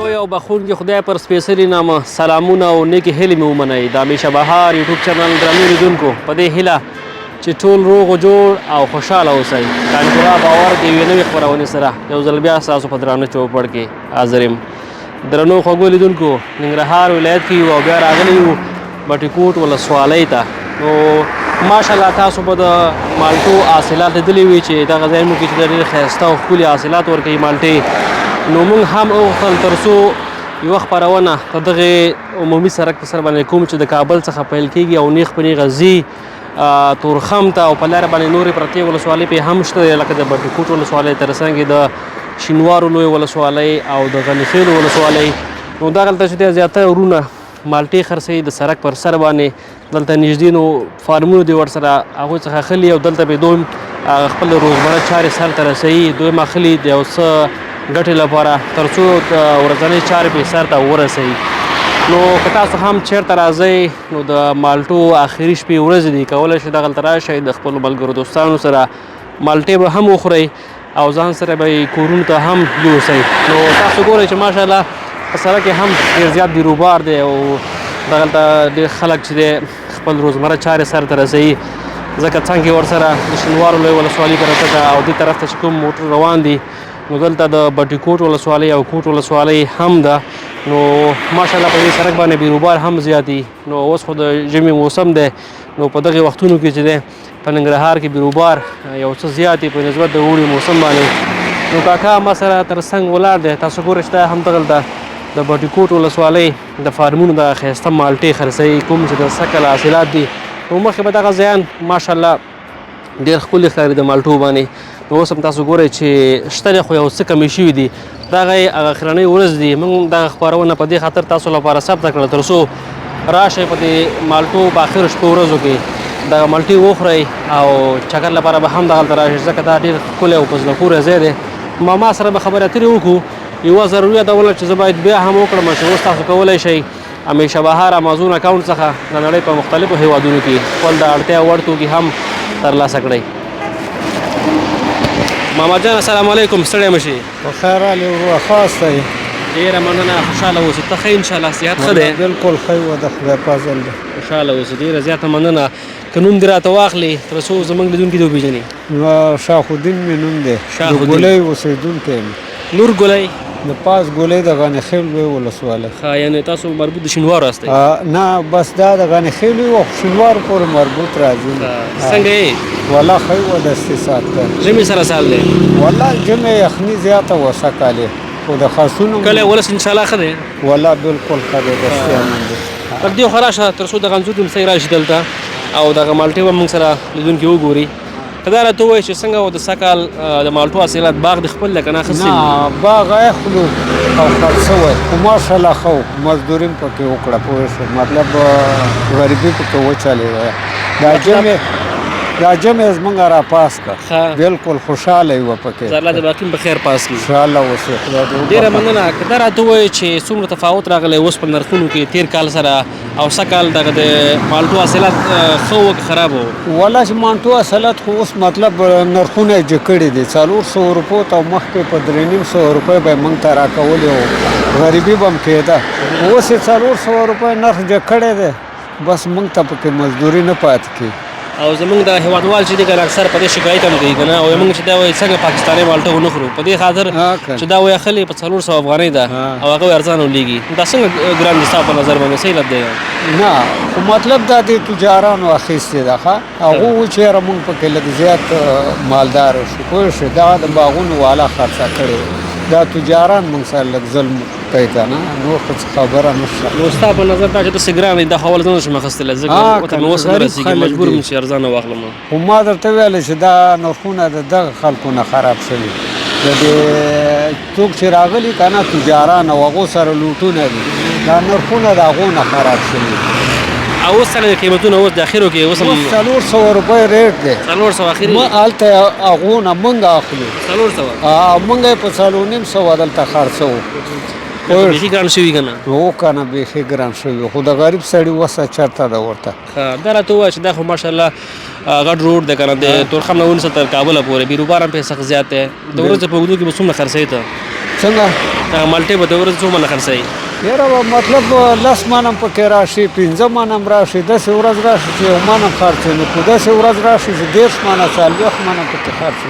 پوی او بخونکي خدای پر سپېڅلي نامه سلامونه او نیکې هیلې مې ومنئ د همیشه بهار یوټیوب چینل درنو لیدونکو په دې هیله چې ټول روغ و جوړ او خوشحاله اوسئ کانکورا باور د یوې نوې خپرونې سره یو ځل بیا ستاسو په درانه چوپړ کې حاضر یم درنو خوږو لیدونکو ننګرهار ولایت کې یو او بیا راغلی یو بټي کوټ ولسوالۍ ته نو ماشاءالله تاسو به د مالټو حاصلات لیدلي وي چې دغه ځایونو کې چې د ډېر ښایسته او ښکلي حاصلات ورکوي مالټې نو موږ هم وغوښتل تر څو یوه خپرونه په دغې عمومي سړک په سر باندې کوم چې د کابل څخه پیل کیږي او نیغ په نیغه ځي تورخم ته او په لاره باندې نورې پرتې ولسوالۍ پې هم شته دی لکه د بټي کوټ ولسوالۍ تر څنګ د شینوارو لوی ولسوالۍ او د غنیخیلو ولسوالۍ نو دغلته چې دی زیاتره ورونه مالټې خرڅوي د سړک پر سر باندې دلته نږدې نو فارمونو دي ورسره هغوی څخه اخلي او دلته به دوی خپل روزمره چارې سر ته رسوي دوی اخلي د یو څه ګټې لپاره تر څو د ورځنۍ چارې پې سر ته ورسوي نو که تاسو هم چېرته راځئ نو د مالټو آخري شپې ورځې دي کولی شئ دغلته راشئ د خپلو ملګرو دوستانو سره مالټې به هم وخورئ او ځان سره به یې کورونو ته هم یوسئ نو تاسو ګورئ چې ماشاءالله په سړک کې هم ډېر زیات بیروبار دی او دغلته ډېر خلک چې دی خپل روزمره چارې سر ته رسوي ځکه څنګ کې ورسره د شینوارو لوی ولسوالۍ پرته ده او دې طرف ته چې کوم موټر روان دي نو دلته د بټي کوټ ولسوالۍ او کوټ ولسوالۍ هم ده نو ماشاءالله په دې سړک باندې بیروبار هم زیات دي نو اوس خو د ژمي موسم دی نو په دغې وختونو کې چې دی په ننګرهار کې بیروبار یو څه زیات دی په نسبت د اوړي موسم باندې نو کاکا ما سره تر څنګ ولاړ دی تاسو ګورئ چې دا هم دغلته د بټي کوټ ولسوالۍ د فارمونو د ښایسته مالټې خرڅوي کوم چې د سکل حاصلات دي نو مخکې به دغه ځایان ماشاءالله ډېر ښکلي ښکاري د مالټو باندې نو اوس هم تاسو ګورئ چې شته دی خو یو څه کمې شوي دي دغه یې هغه اخرنۍ ورځ دي موږ دغه خپرونه په دې خاطر تاسو لپاره ثبته کړه تر څو راشئ په دې مالټو په اخرو شپو ورځو کې دغه مالټې وخورئ او چکر لپاره به هم دغلته راشئ ځکه دا ډېر ښکلی او په زړه پورې ځای دی ما سره به خبرې اترې وکړو یوه ضروري ده ولر چې زه باید بیا هم وکړم چې اوس تاسو کولی شئ همیشه بهار امازون اکاونټ څخه د نړۍ په مختلفو هیوادونو کې خپل د اړتیا وړ توکي هم ترلاسه کړئ ماما جان السلام علیکم ستړی مه شئ په خیر راغلی ورور خاص دی ډېره مننه خوشحاله اوسئ ته ښه انشاءالله صحت ښه دی بلکل ښه و د خدای فضل دی خوشحاله اوسئ ډېره زیاته مننه که نوم دې راته واخلې تر څو زموږ لیدونکي دې وپېژني شاخ الدین مې نوم دی د ګولۍ اوسېدونکی یم نور ګولۍ د پاس ګولۍ د غنیخیل لوی ولسوالۍ ښه یعنې تاسو مربوط د شینوارو هستئ نه بس دا د غنیخیل او شینوارو پورې مربوط راځي څنګه یې والله ښه و د استثاد ته ژمي سره سال دی والله ژمې یخني زیاته وه سږکالې خو د خاصونو کلی ولس انشاءالله ښه دی والله بلکل ښه دی دستي امن دی تر دې خو راشه تر څو دغه انځور دمسۍ راشي دلته او دغه مالټې به موږ سره لیدونکي وګوري که دا راته ووایي چې څنګه و د سږ کال د مالټو حاصلات باغ د خپل دی که نه ښه نه باغ اخلو او خرڅ شوی خو ماشاءالله ښه و مزدوري م پکې وکړه پوه شو مطلب غریبي پکې وچلې وه دا جمع زمونږ را پاس کړه بلکل خوشحاله یې وه پکې الله د باقي په خیر پاس کړي انشاءالله اوسې خدای دې ډېره مننه که دا راته ووایي چې څومره تفاوت راغلی اوس په نرخونو کې تېر کال سره او سږ کال دغه د مالټو حاصلات ښه و که خراب و والله چې مالټو حاصلات خو اوس مطلب نرخونه یې جګ کړي دي 400 روپو ته مخکې په 350 روپۍ به یې موږ ته راکولې وو غریبي به م کېده اوس یې 400 روپۍ نرخ جګ کړی دی بس موږ ته پکې مزدوري نه پاتې کېږي او زمونږ د هیوادوال چې دی که اکثر په دې شکایت هم کوي که نه او موږ چې دا وایي څنګه پاکستاني مالټه ونه خورو په دې خاطر چې دا وایي اخلي په 400 افغانۍ ده او هغه ارزانه ولېږي دا څنګه ګران دي ستا په نظر باندې صحیح لد دی نه خو مطلب دا د تجارانو اخیستې ده ښه هغو و چې یاره موږ پکې لږ زیات مالداره شو پوه شوې دا د باغونو والا خرڅه کړې دا تجاران موږ سره لږ ظلم کوي که نه نور خو څه خبره نشته نو ستا په نظر دا چې داسې ګران دی دا خو اول زه نه شم اخیستلی ځکه ورته مې اوس نه رسېږي مجبور یم چې ارزانه واخلم خو ما درته ویلی چې دا نرخونه د دغه خلکو نه خراب شوي د دې څوک چې راغلي که نه تجاران او هغو سره لوټونه دي دا نرخونه د هغو نه خراب شوي او اوس څنګه قیمتونه اوس د اخرو کې اوس هم 400 روپۍ ریټ دی 400 اخري هلته هغو نه موږ اخلو 400 موږ یې په 450 دلته خرڅوو بیخي ګران شوي که نه هو که نه بیخي ګران شوي خو د غریب سړي وسه چېرته ده ورته دا راته ووایه چې دا خو ماشاءالله غټ روډ دی که نه د تورخم نه ونیسه تر کابله پورې بیروبار هم پرې سخت زیات دی د ورځې په اوږدو کې به څومره خرڅوي ته څنګه دغه مالټې به د ورځې څو منه خرڅوي؟ یاره به مطلب 10 من هم پکې راشي 15 من هم راشي داسې ورځ راشي چې 1 من هم خرڅ نه کړو داسې ورځ راشي چې 10 من 40 من هم پکې خرڅ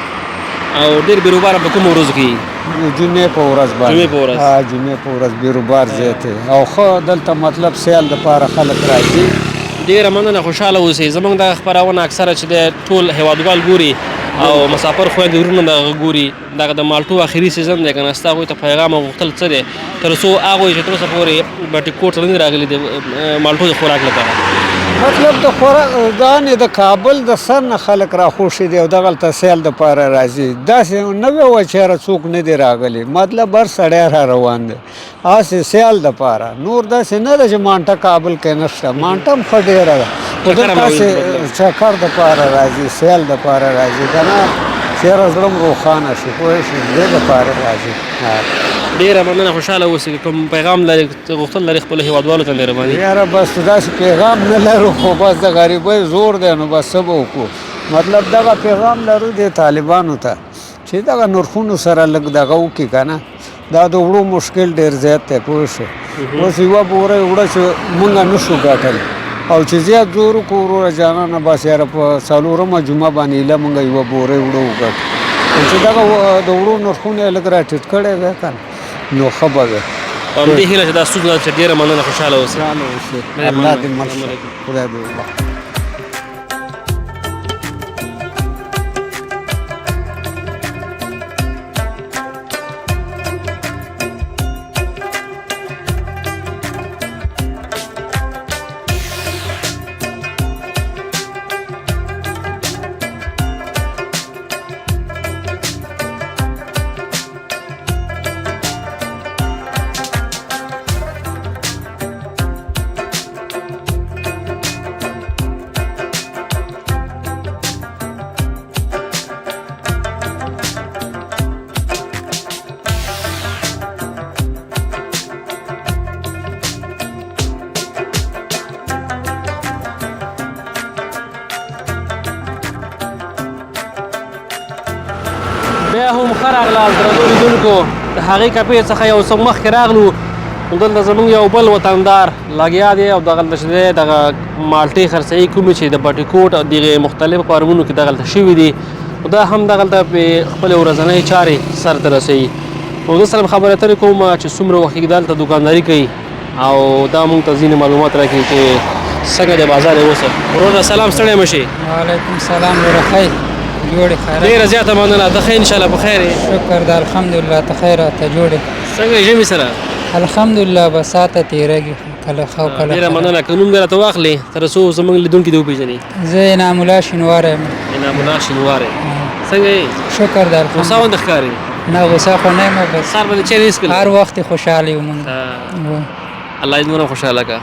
او ډېر بیروباره په کومو ورځو کې جمعې په ورځ باندې جمعې په ورځ جمعې په ورځ بیروبار زیات او خو دلته مطلب سیال دپاره خلک راځي ډېره مننه خوشحاله اوسئ زموږ دغه خپرونه اکثره چې دی ټول هیوادوال ګوري او مسافر خویندې ورونه دغه ګوري دغه د مالټو اخري سیزن دی که نه ستا هغوی ته پیغام او غوښتل څه دی تر څو هغوی چې تر اوسه پورې بټي کوټ ته نه دي راغلي د مالټو د خوراک لپاره مطلب د خوراک ګانې د کابل د سر نه خلک راخوشي دي او دغلته سیل دپاره راځي داسې نوې وه چې یاره څوک نه دي راغلي مطلب هر سړی را روان دی هسې سیل دپاره نور داسې نه ده چې مانټه کابل کې نشته مانټه هم ښه ډېره ده خو دلته هسې چکر دپاره راځي سیل دپاره راځي که نه چې یاره زړه م روښانه شي پوه شي دې دپاره راځي ډېره مننه خوشحاله اوسئ کوم پیغام لري غوښتل لري خپلو هیوادوالو ته مهرباني یاره بس داسې پیغام نه لرو خو بس د غریبۍ زور دی نو بس څه به وکړو مطلب دغه پیغام لرو د طالبانو ته چې دغه نرخونو سره لږ دغه وکړي که نه دا د وړو مشکل ډېر زیات دی پوه شو اوس یوه بوره وړه چې مونږ نه شو ګټلی او چې زیات زور وکړو وروره جانانه بس یاره په څلورمه جمعه باندې ایله مونږ یوه بوره وړه وګټو چې دغه د وړو نرخونه یې لږ راټیټ کړی دی که نه نو ښه به وي په همدې هیله چې دا ستونزه چې ډېره مننه خوشحاله اوسئ الله دې مل خدای دې وبخښي بیا هم ښه راغلاست درنو لیدونکو د هغې کپې څخه یو څه مخکې راغلو دلته زموږ یو بل وطندار لګیا دی او دغلته چې دی دغه مالټې خرڅوي کومې چې د بټي کوټ او دغې مختلفو فارمونو کې دغلته شوي دي نو دا هم دغلته په خپلې ورځنۍ چارې سرته رسوي نو زه سره خبرې اترې کوم چې څومره وخت کې دلته دوکانداري کوي او دا موږ ته ځینې معلومات راکوي چې څنګه د بازار یې اوسه وروره سلام ستړی مه شي وعلیکم سلام ورخی جوړې خیر ډېره زیاته مننه ته ښه انشاءالله په خیر یې شکر د الحمدلله ته خیر ته جوړې څنګه ژمي سره الحمدلله بساته تیرېږي کله ښه او کله ډېره مننه که نوم دې راته واخلې تر څو زموږ لیدونکي دې وپېژني زه انعام الله شینواری یم انعام الله شینواری څنګه یې شکر د غوسه الحمدلله ونده ښکاري نه غوسه خو نه یم بس سهار به دې چای نه وڅښل هر وخت خوشحاله یو مونږ الله دې نور خوشحاله کا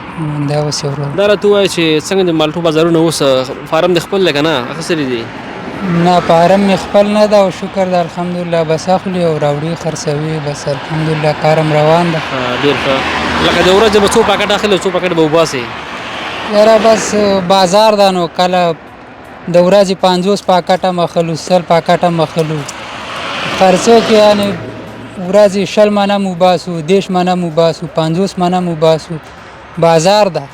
دا اوس یو ورځ دا راته ووایه چې څنګه د مالټو بازارونه اوس فارم دې خپل دی که نه اخیستلي دي نه فارم مې خپل نه ده او شکر د الحمدلله بس اخلي او راوړي خرڅوي بس الحمدلله کارم روان ده ډېر ښه لکه د ورځې به څو پاکټ اخلي څو پاکټ به وباسي یاره بس بازار ده نو کله د ورځې 50 پاکټه مخلو 100 پاکټه مخلو خرڅو کې یعنی ورځې 60 منه مو باسو 10 منه مو باسو 50 منه مو باسو بازار ده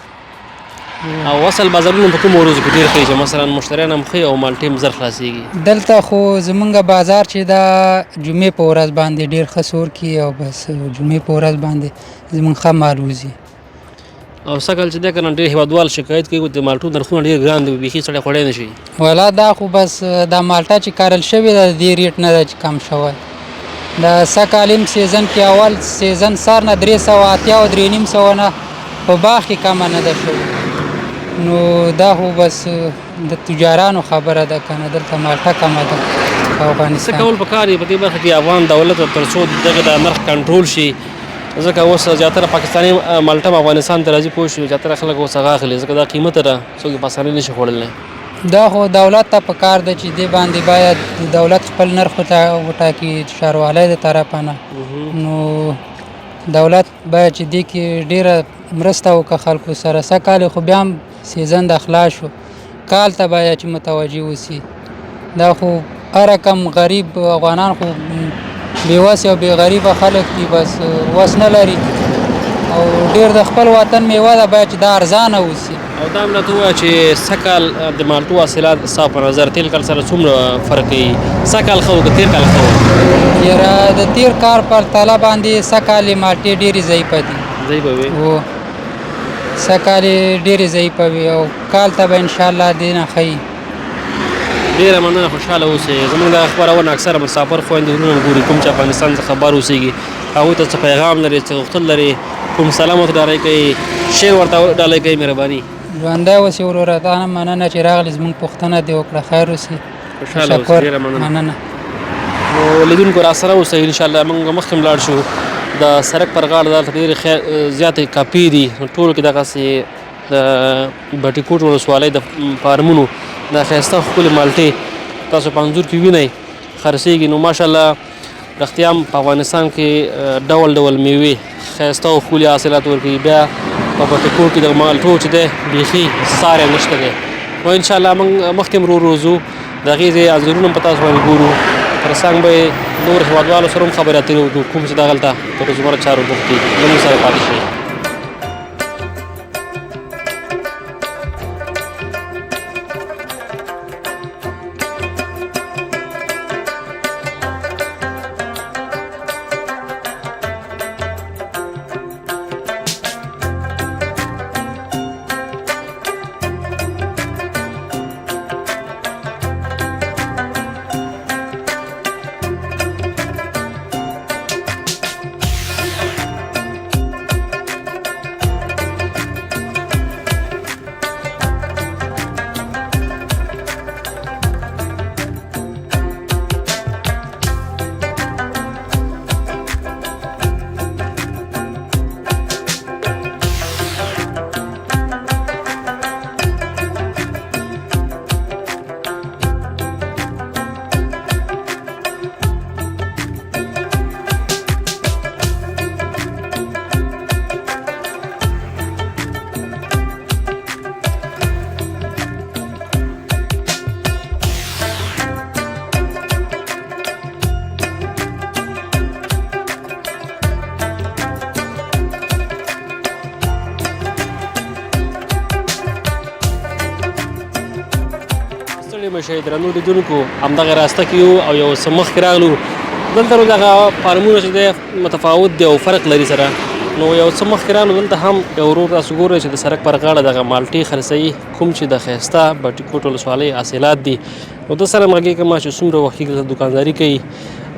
او اصل بازارونه په کومو ورځو کې ډېر ښه چې مثلا مشتریان هم ښه او مالټې هم زر خلاصېږي دلته خو زمونږ بازار چې دا جمعې په ورځ باندې ډېر ښه سور کي او بس جمعې په ورځ باندې زمونږ ښه مال وځي او سږکال چې دی که نه ډېر هېوادوال شکایت کوي د مالټو نرخونه ډېر ګران دي بیخي سړی خوړی نه شي والا دا خو بس دا مالټه چې کارل شوې ده د دې ریټ نه ده چې کم شوی د سږکالیم سیزن کې اول سیزن سر نه 380 او 3.5 نه په باغ کې کمه نه ده شوې نو دا خو بس د تجارانو خبره ده که نه دلته مالټه کمه ده په څه افغانستان کول پکار دي په دې برخه کې افغان دولت تر څو دغه د نرخ کنټرول شي ځکه اوس زیاتره پاکستاني مالټه افغانستان ته راځي پوه شو زیاتره خلک اوس هغه اخلي ځکه دا قیمت ده څوک یې په اسانۍ نشي خوړلی دا خو دولت ته پکار ده چې دې باندې باید دولت خپل نرخ وټاکي ښاروالۍ د طرفه نه نو دولت باید چې دې کې ډېره مرسته وکړه خلکو سره سږکال خو بیا هم سیزن د خلاص شو کال ته باید چې متوجه اوسي دا خو هر کم غریب افغانان خو بېوس او بې غریبه خلک دي بس وس نه لري او ډېر د خپل وطن میوه ده باید چې دا ارزانه اوسي. او دا هم راته ووایه چې سږکال د مالټو حاصلات ستا په نظر تېر کال سره څومره فرق کوي؟ سږکال ښه و که تېر کال ښه و؟ یاره د تېر کال پرتله باندې سږکال یې مالټې ډېرې ضعیفه دي. ضعیفه وې؟ هو سږکال یې ډېرې ضعیفه وي او کال ته به انشاءالله دې نه ښه وي. ډېره مننه، خوشحاله اوسئ. زموږ دغه خپرونه اکثره مسافر خویندې ورونه ګوري کوم چې افغانستان څخه بهر اوسېږي، هغوی ته څه پیغام لري، څه غوښتل لري، کوم سلام ورته ډالۍ کوي، شعر ورته ډالۍ کوي؟ مهرباني ژوندی اوسې وروره، تا نه مننه چې راغلې زموږ پوښتنه دې وکړه. خیر اوسې، خوشحاله اوسئ. شکر، ډېره مننه. مننه. نو لیدونکو راسره اوسئ، انشاءالله موږ مخکې ولاړ شو. د سړک پر غاړه دلته ډېرې زیاتې کاپي دي، ټولو کې دغسې د بټي کوټ ولسوالۍ د فارمونو دا ښایسته ښکلې مالټې تاسو په انځور کې وینئ خرڅېږي. نو ماشاءالله رښتیا هم په افغانستان کې ډول ډول میوې ښایسته او ښکلي حاصلات ورکوي. بیا په بټي کوټ کې د مالټو چې دی بیخي ساری نشته دی. نو انشاءالله موږ مخکې ورو ورو ځو، د هغې ځای انځورونه هم په تاسو باندې ګورو. تر څنګ به یې نور هېوادوالو سره هم خبرې اترې وکړو کوم چې دغلته په روزمره چارو بوخت دي. زموږ سره پاتې شئ. شئ درنو لیدونکو، همدغه راسته کې یو او یو څه مخکې راغلو. دلته نو دغه فارمونه چې دی متفاوت دی او فرق لري سره. نو یو څه مخکې راغلو دلته هم یو ورور تاسو ګورئ چې د سړک پر غاړه دغه مالټې خرڅوي، کوم چې د ښایسته بټي کوټ ولسوالۍ حاصلات دي. نو ده سره مغږی کړم چې څومره وخت دلته دوکانداري کوي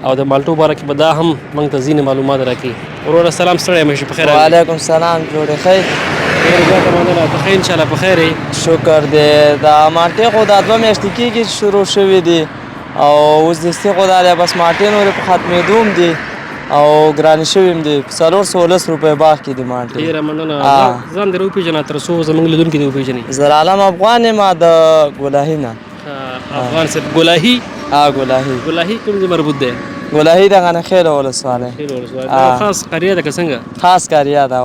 او د مالټو باره کې به دا هم موږ ته ځینې معلومات راکړي. وروره سلام، ستړی مه شې، په خیر راغلې. وعلیکم سلام، جوړې ښه؟ ډېره زیاته مننه، ته ښه انشاءالله په خیر یې؟ شکر دی. دا مالټې خو دا 2 میاشتې کېږي چې شروع شوي دي او اوس دستي خو دا دی بس مالټې نورې په ختمېدو هم دي او ګرانې شوي هم دي. 410 روپۍ باغ کې دي مالټې. ډېره مننه. ځان دې راوپېژنه تر څو زموږ لیدونکي دې وپېژني. زرعالم افغان یم د ګلاهي نه. افغان صاحب ګلاهي؟ ګلاهي. ګلاهي کوم ځای مربوط دی؟ ګلاهي د غنخیل ولسوالۍ. خاص قریه ده که څنګه؟ خاص قریه ده.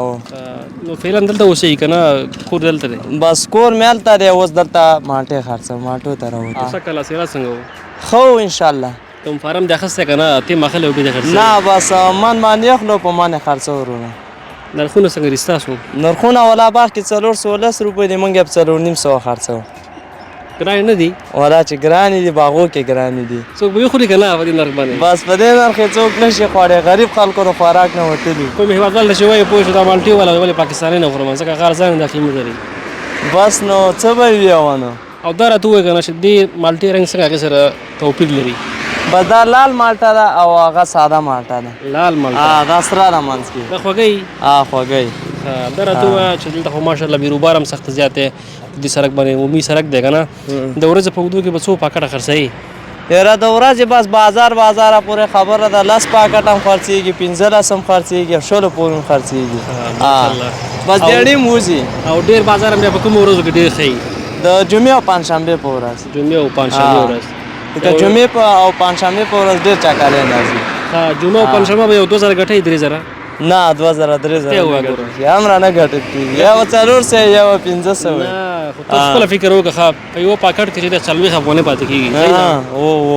نو فعلا دلته اوسېږي که نه کور دلته دی؟ بس کور مې هلته دی، اوس دلته مالټې خرڅوم، مالټو ته راوځم. سږکال حاصلات څنګه و؟ ښه و انشاءالله. کوم فارم دې اخیستی که نه ته مخلی او بیا دې خرڅوي؟ نه بس من باندې اخلو په من یې خرڅو ورونه. نرخونه څنګه دي ستاسو؟ نرخونه ولا باغ کې 410 روپۍ دي، موږ یې په 450 خرڅوو. ګرانې نه دي؟ ولا چې ګرانې دي باغو کې ګرانې دي. څوک به وخوري که نه په دې نرخ باندې؟ بس په دې نرخ یې څوک نشي خوړی، غریب خلکو د خوراک نه وتلي. کوم هېوادوال ته چې وایي پوه شو دا مالټې والا ولې پاکستاني نه خورم ځکه هغه ارزانه دا قیمت لري. بس نو څه به وي ونه. او دا راته ووایه که نه چې دې مالټې رنګ څنګه هغې سره توپیر لري؟ بس دا لال مالټه ده او هغه ساده مالټه ده. لال مالټه؟ دا سره ده منځ کې. دا خوږی؟ خوږی. دا راته ووایه چې دلته خو ماشاءالله بیروبار هم سخت زیات دی. دې سړک باندې عمومي سړک دی که نه؟ د ورځې په اوږدو کې به څو پاکټه خرڅوي؟ یاره د ورځې بس بازاره پورې خبره ده. 10 پاکټ هم خرڅېږي، 15 هم خرڅېږي، 16 پورې هم خرڅېږي. بس ډېرې هم وځي. او ډېر بازار هم بیا په کومو ورځو کې ډېر ښه وي؟ د جمعې او پنجشنبې په ورځ. جمعې او پنجشنبې ورځ. که جمعې او پنجشنبې په ورځ ډېر چکرۍ راځي. جمعه او پنجشنبه به یو 2000 ګټئ 3000؟ نه 2000 3000 هم رانه ګټل کېږي، یا 400 یا 1500. نه خو ته خپله فکر وکړه په یوه پاکټ کې چې د 40 افغانۍ پاتې کېږي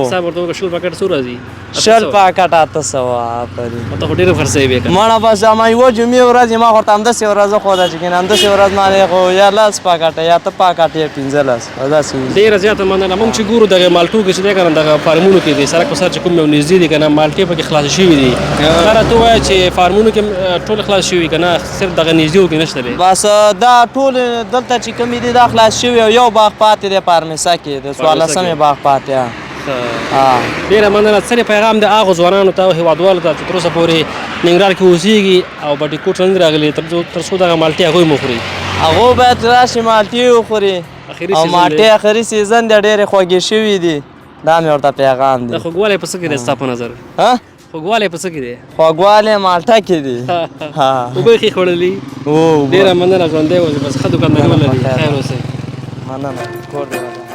حساب ورته وکړه شل پاکټ څو راځي 60 پاکټ 800 آفرین ته خو ډېره خرڅوي بیا که مړه بس ما یوه جمعې ورځ ما خو ورته همداسې ورځ وښوده چې کنه همداسې ورځ باندې خو یا 10 پاکټه یا ته پاکټ یا 15 داسې ډېره زیاته مننه موږ چې ګورو دغه مالټو کې چې دی که نه دغه فارمونو کې دی سړک په سر چې کوم یو نږدې دي که نه مالټې پکې خلاصې شوي دي دا راته ووایه چې فارمونو کې ټول خلاص شوي که نه صرف دغه نږدې کې نشته دی بس دا ټول دلته چې کومې دي دا خلاص شوي او یو باغ پاتې دی پارمیسا کې د 14مې باغ پاتې ډېره مننه څه پیغام د هغو ځوانانو ته او هېوادوالو ته چې تر اوسه پورې ننګرهار کې اوسېږي او بټي کوټ نه دي راغلي تر څو دغه مالټې هغوی مو خوري هغو باید راشي مالټې وخوري او مالټې اخري سیزن دی ډېرې خوږې شوي دي دا مې ورته پیغام دی د خوږوالی په څه کې دی ستا په نظر خوږوالی په څه کې دی خوږوالی مالټه کې دی اوبه یې ښې خوړلي ډېره مننه ژوندی اوسې بس ښه دوکانداري ولري خیر اوسئ مننه کور دې ودان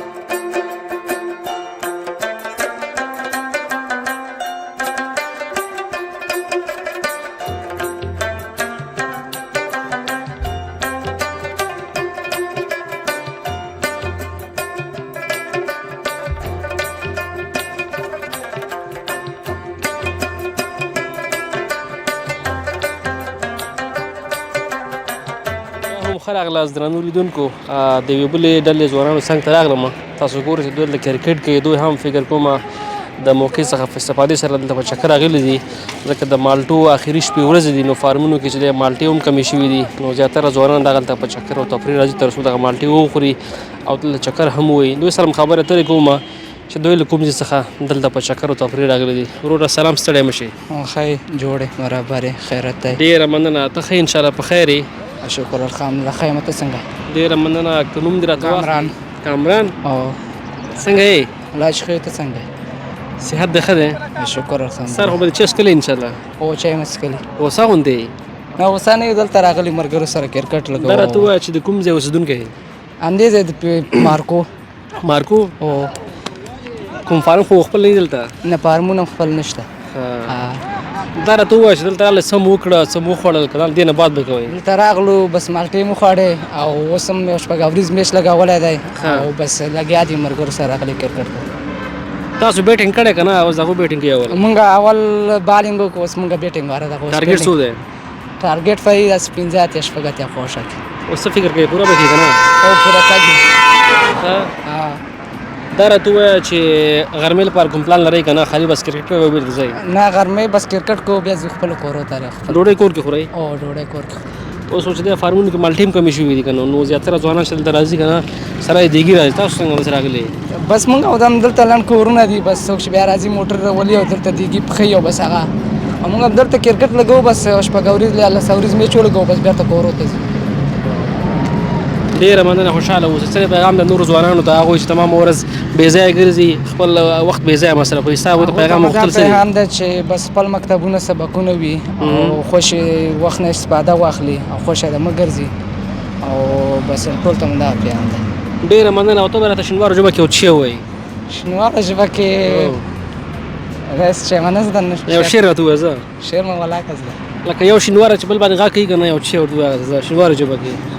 ښه راغلاست درنو لیدونکو د یوې بلې ډلې ځوانانو څنګ ته راغلم تاسو ګورئ چې دوی د کرکټ کې دوی هم فکر کومه د موقع څخه په استفادې سره دلته په چکر راغلي دي ځکه د مالټو آخري شپې ورځې دي نو فارمونو کې چې د مالټې هم کمې شوي دي نو زیاتره ځوانان دغلته په چکر او تفریح راځي تر څو دغه مالټې وخوري او دلته چکر هم ووایي دوی سره خبرې اترې کومه چې دوی له کوم ځای څخه دلته په چکر او تفریح راغلي دي وروره سلام ستړی مه شي ښه جوړې برابرې خیرت دی ډېره مننه ته ښه انشاءالله په خیر یې شکر الحمدلله ښه یم ته څنګه ډېره مننه که نوم دې راته کامران کامران او څنګه یې الله چې ښه ته څنګه صحت دې ښه دی شکر الحمدلله سر خو به دې چس کلی انشاءالله او چای مې څښلي اوسه غوندې نه اوسه نه یو دلته راغلي ملګرو سره کرکټ لګوو دا راته ووایه چې د کوم ځای اوسېدونکی یې همدې ځای د مارکو مارکو او کوم فارم خو خپل نه دي دلته نه فارمونه خپل نشته دا راته ووایه چې دلته راغلی څه مو وکړه څه مو وخوړل که دې نه باد به کوئ دلته راغلو بس مالټې مو خوړې او اوس هم یو شپږ اوريز میچ لګولی دی او بس لګیا دي ملګرو سره راغلي کرکټ تاسو بیټینګ کړی که نه اوس هغو بیټینګ کوي اول مونږ اول بالینګ وکړو اوس مونږ بیټینګ واره ده ټارګېټ څو دی ټارګېټ فی داسې 15 اتیا شپږ اتیا خوښه کړي اوس څه فکر کوي پوره به کړي که نه او پوره کږي دا راته ووایه چې غرمې لپاره کوم پلان لرئ که نه خالي بس کرکټ کوئ او بېرته ځئ نه غرمې بس کرکټ کوو بیا ځو خپلو کورو ته ډوډۍ کور کې خورئ او ډوډۍ کور کې اوس چې دی فارمونو کې مالټې هم کمې شوي دي که نه نو زیاتره ځوانان چې دلته راځي که نه سره یې دیګي راځي تاسو څنګه اوس راغلي بس مونږ او دم دلته لنډ کورونه دي بس څوک چې بیا راځي موټر راولي او دلته دیګي پښوي او بس هغه مونږ هم دلته کرکټ لګوو بس شپږ اوريز یا 10 اوريز میچ ولګوو بس بیرته کورو ته ځو ډېره مننه خوشحاله اوسئ څه پیغام د نورو ځوانانو ته هغوی چې تمام ورځ بې ځایه ګرځي خپل وخت بې ځایه مصرفوي ستا هغوی ته پیغام غوښتل څه دی پیغام ده چې بس خپل مکتبونه سبقونه وي او خوښې وخت نه استفاده واخلي او خوښه ده مه ګرځي او بس ټول ته مو دغه پیغام ده ډېره مننه او ته به راته شینوارو ژبه کې یو څه ووایي شینواره ژبه کې رس چې ما نه زده یو شعر راته ووایه زه شعر مې ولاکه زده لکه یو شینواره چې بل باندې غږ کوي که نه یو څه ورته ووایه زه شینوارو ژبه کې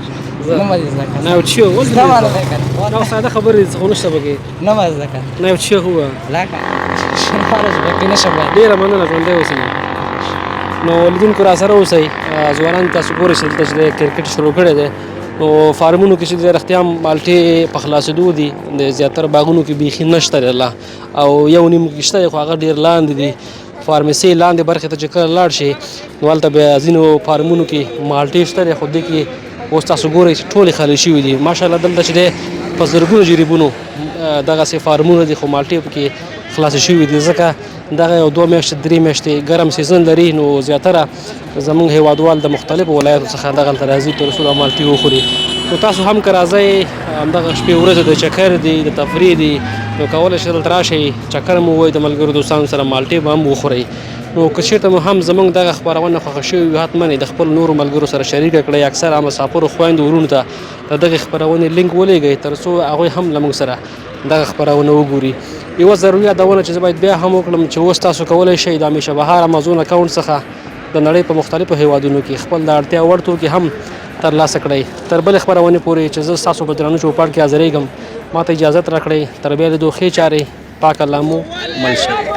نه مې زده نه یو څه اوس نه مې زده دا ساده خبرې دي څه خو نشته پکې نه مې زده نه یو څه ووایه لاکه شینواره ژبه کې نشم ویلی ډېره مننه ژوندی اوسئ نو لیدونکو را سره اوسئ ځوانان تاسو ګورئ چې دلته چې دی کرکټ شروع کړی دی نو فارمونو کې چې د رښتیا هم مالټې په خلاصېدو دي د زیاتره باغونو کې بیخي نشته دی الله او یو نیم کې شته دی خو هغه ډېر لاندې دي فارمسي لاندې برخې ته چې کله لاړ شي نو هلته بیا ځینو فارمونو کې مالټې شته دی خو دې کې اوس تاسو ګورئ چې ټولې خالي شوي دي ماشاءالله دلته چې دی په زرګونو جریبونو دغسې فارمونه دي خو مالټې پکې خلاصې شوي دي ځکه دغه یو 2 میاشتې 3 میاشتې ګرم سیزن لري نو زیاتره زموږ هیوادوال د مختلفو ولایتو څخه دغلته راځي تر څو دا مالټې وخوري نو تاسو هم که راځئ همدغه شپې ورځې د چکر دي د تفریح دي نو کولی شئ دلته راشئ چکر مو ووایي د ملګرو دوستانو سره مالټې به هم وخورئ نو که چېرته مو هم زموږ دغه خپرونه خوښه شوې وي حتما د خپل نورو ملګرو سره شریکه کړئ اکثره مسافرو خویندو وروڼو ته د دغې خپرونې لینک ولېږئ تر څو هغوی هم له موږ سره دغه خپرونه وګوري یوه ضروري یادونه چې زه باید بیا هم وکړم چې اوس تاسو کولی شئ د همیشه بهار امازون اکاونټ څخه د نړۍ په مختلفو هیوادونو کې خپل د اړتیا وړ توکي هم ترلاسه کړئ. تر بلې خپرونې پورې چې زه ستاسو په درانه چوپړ کې حاضرېږم ما ته اجازت راکړئ. تر بیا لیدو ښې چارې پاک الله مو مل شه.